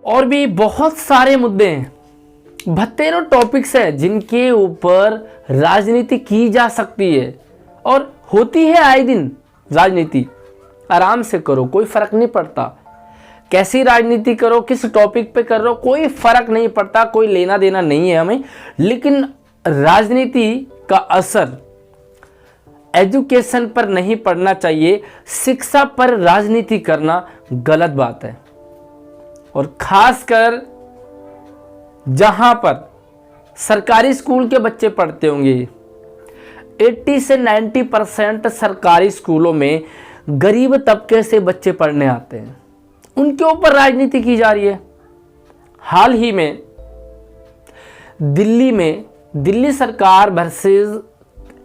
और भी बहुत सारे मुद्दे हैं, 72 टॉपिक्स हैं जिनके ऊपर राजनीति की जा सकती है और होती है आए दिन राजनीति। आराम से करो, कोई फर्क नहीं पड़ता कैसी राजनीति करो, किस टॉपिक पे कर रहे हो, कोई फर्क नहीं पड़ता, कोई लेना देना नहीं है हमें। लेकिन राजनीति का असर एजुकेशन पर नहीं पड़ना चाहिए, शिक्षा पर राजनीति करना गलत बात है। और खासकर जहां पर सरकारी स्कूल के बच्चे पढ़ते होंगे, 80 से 90% सरकारी स्कूलों में गरीब तबके से बच्चे पढ़ने आते हैं, उनके ऊपर राजनीति की जा रही है। हाल ही में दिल्ली में दिल्ली सरकार वर्सेस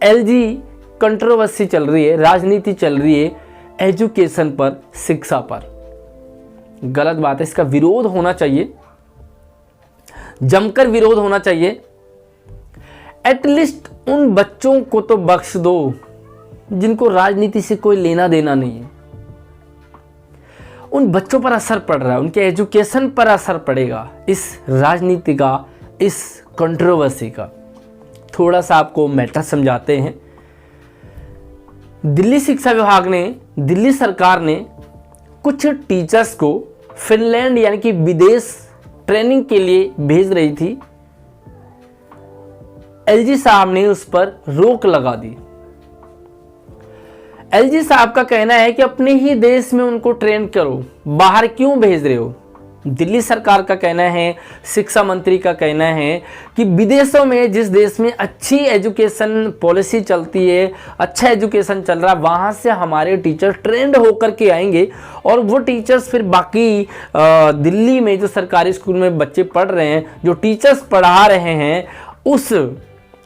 एलजी कंट्रोवर्सी चल रही है, राजनीति चल रही है एजुकेशन पर, शिक्षा पर। गलत बात है, इसका विरोध होना चाहिए, जमकर विरोध होना चाहिए। एटलीस्ट उन बच्चों को तो बख्श दो जिनको राजनीति से कोई लेना देना नहीं है। उन बच्चों पर असर पड़ रहा है, उनके एजुकेशन पर असर पड़ेगा इस राजनीति का, इस कंट्रोवर्सी का। थोड़ा सा आपको मैटर समझाते हैं। दिल्ली शिक्षा विभाग ने, दिल्ली सरकार ने कुछ टीचर्स को फिनलैंड यानी कि विदेश ट्रेनिंग के लिए भेज रही थी। एलजी साहब ने उस पर रोक लगा दी। एलजी साहब का कहना है कि अपने ही देश में उनको ट्रेन करो, बाहर क्यों भेज रहे हो। दिल्ली सरकार का कहना है, शिक्षा मंत्री का कहना है कि विदेशों में, जिस देश में अच्छी एजुकेशन पॉलिसी चलती है, अच्छा एजुकेशन चल रहा है, वहाँ से हमारे टीचर ट्रेंड होकर के आएंगे और वो टीचर्स फिर बाकी दिल्ली में जो सरकारी स्कूल में बच्चे पढ़ रहे हैं, जो टीचर्स पढ़ा रहे हैं, उस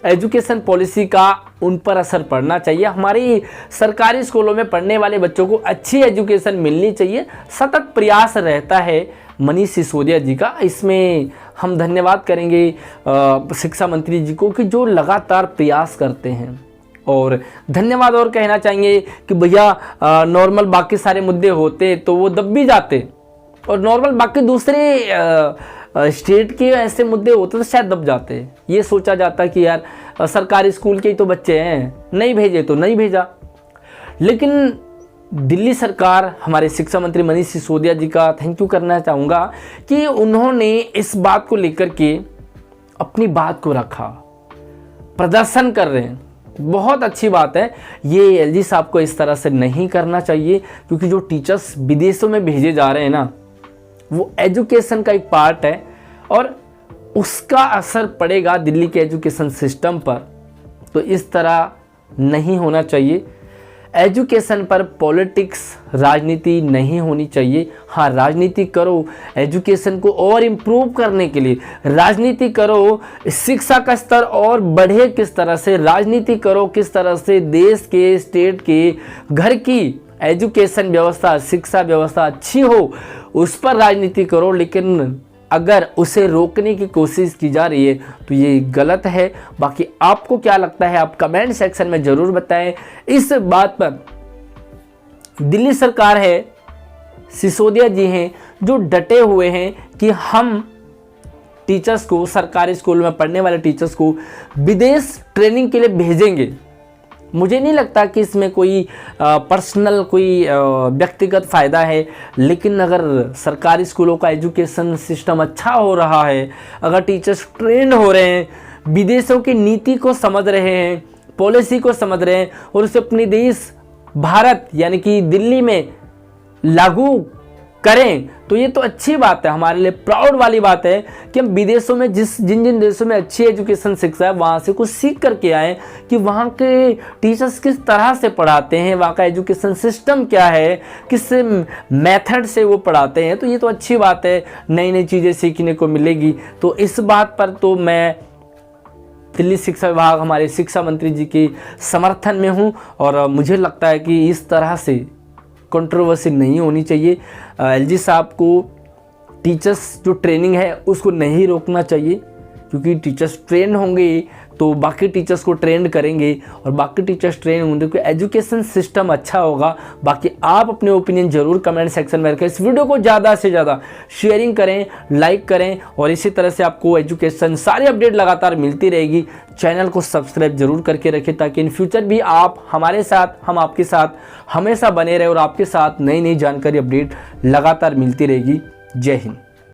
एजुकेशन पॉलिसी का उन पर असर पड़ना चाहिए। हमारी सरकारी स्कूलों में पढ़ने वाले बच्चों को अच्छी एजुकेशन मिलनी चाहिए। सतत प्रयास रहता है मनीष सिसोदिया जी का। इसमें हम धन्यवाद करेंगे शिक्षा मंत्री जी को कि जो लगातार प्रयास करते हैं। और धन्यवाद और कहना चाहेंगे कि भैया नॉर्मल बाकी सारे मुद्दे होते तो वो दब भी जाते, और नॉर्मल बाकी दूसरे स्टेट के ऐसे मुद्दे होते तो शायद दब जाते। ये सोचा जाता कि यार सरकारी स्कूल के ही तो बच्चे हैं, नहीं भेजे तो नहीं भेजा। लेकिन दिल्ली सरकार, हमारे शिक्षा मंत्री मनीष सिसोदिया जी का थैंक यू करना चाहूँगा कि उन्होंने इस बात को लेकर के अपनी बात को रखा, प्रदर्शन कर रहे हैं। बहुत अच्छी बात है। ये एलजी साहब को इस तरह से नहीं करना चाहिए, क्योंकि जो टीचर्स विदेशों में भेजे जा रहे हैं ना, वो एजुकेशन का एक पार्ट है और उसका असर पड़ेगा दिल्ली के एजुकेशन सिस्टम पर। तो इस तरह नहीं होना चाहिए। एजुकेशन पर पॉलिटिक्स, राजनीति नहीं होनी चाहिए। हाँ, राजनीति करो एजुकेशन को और इम्प्रूव करने के लिए, राजनीति करो शिक्षा का स्तर और बढ़े किस तरह से, राजनीति करो किस तरह से देश के, स्टेट के, घर की एजुकेशन व्यवस्था, शिक्षा व्यवस्था अच्छी हो, उस पर राजनीति करो। लेकिन अगर उसे रोकने की कोशिश की जा रही है तो ये गलत है। बाकी आपको क्या लगता है आप कमेंट सेक्शन में ज़रूर बताएं इस बात पर। दिल्ली सरकार है, सिसोदिया जी हैं जो डटे हुए हैं कि हम टीचर्स को, सरकारी स्कूल में पढ़ने वाले टीचर्स को विदेश ट्रेनिंग के लिए भेजेंगे। मुझे नहीं लगता कि इसमें कोई पर्सनल, कोई व्यक्तिगत फ़ायदा है। लेकिन अगर सरकारी स्कूलों का एजुकेशन सिस्टम अच्छा हो रहा है, अगर टीचर्स ट्रेंड हो रहे हैं, विदेशों की नीति को समझ रहे हैं, पॉलिसी को समझ रहे हैं और उसे अपने देश भारत यानी कि दिल्ली में लागू करें, तो ये तो अच्छी बात है। हमारे लिए प्राउड वाली बात है कि हम विदेशों में जिन देशों में अच्छी एजुकेशन शिक्षा है, वहाँ से कुछ सीख करके आएँ कि वहाँ के टीचर्स किस तरह से पढ़ाते हैं, वहाँ का एजुकेशन सिस्टम क्या है, किस मेथड से वो पढ़ाते हैं। तो ये तो अच्छी बात है, नई नई चीज़ें सीखने को मिलेगी। तो इस बात पर तो मैं दिल्ली शिक्षा विभाग, हमारे शिक्षा मंत्री जी के समर्थन में हूँ। और मुझे लगता है कि इस तरह से कंट्रोवर्सी नहीं होनी चाहिए। एलजी साहब को टीचर्स जो ट्रेनिंग है उसको नहीं रोकना चाहिए। क्योंकि टीचर्स ट्रेन होंगे तो बाकी टीचर्स को ट्रेन करेंगे और बाकी टीचर्स ट्रेन होंगे तो एजुकेशन सिस्टम अच्छा होगा। बाकी आप अपने ओपिनियन जरूर कमेंट सेक्शन में रखें। इस वीडियो को ज़्यादा से ज़्यादा शेयरिंग करें, लाइक करें और इसी तरह से आपको एजुकेशन सारी अपडेट लगातार मिलती रहेगी। चैनल को सब्सक्राइब जरूर करके रखें ताकि इन फ्यूचर भी आप हमारे साथ, हम आपके साथ हमेशा बने रहे और आपके साथ नई नई जानकारी अपडेट लगातार मिलती रहेगी। जय हिंद।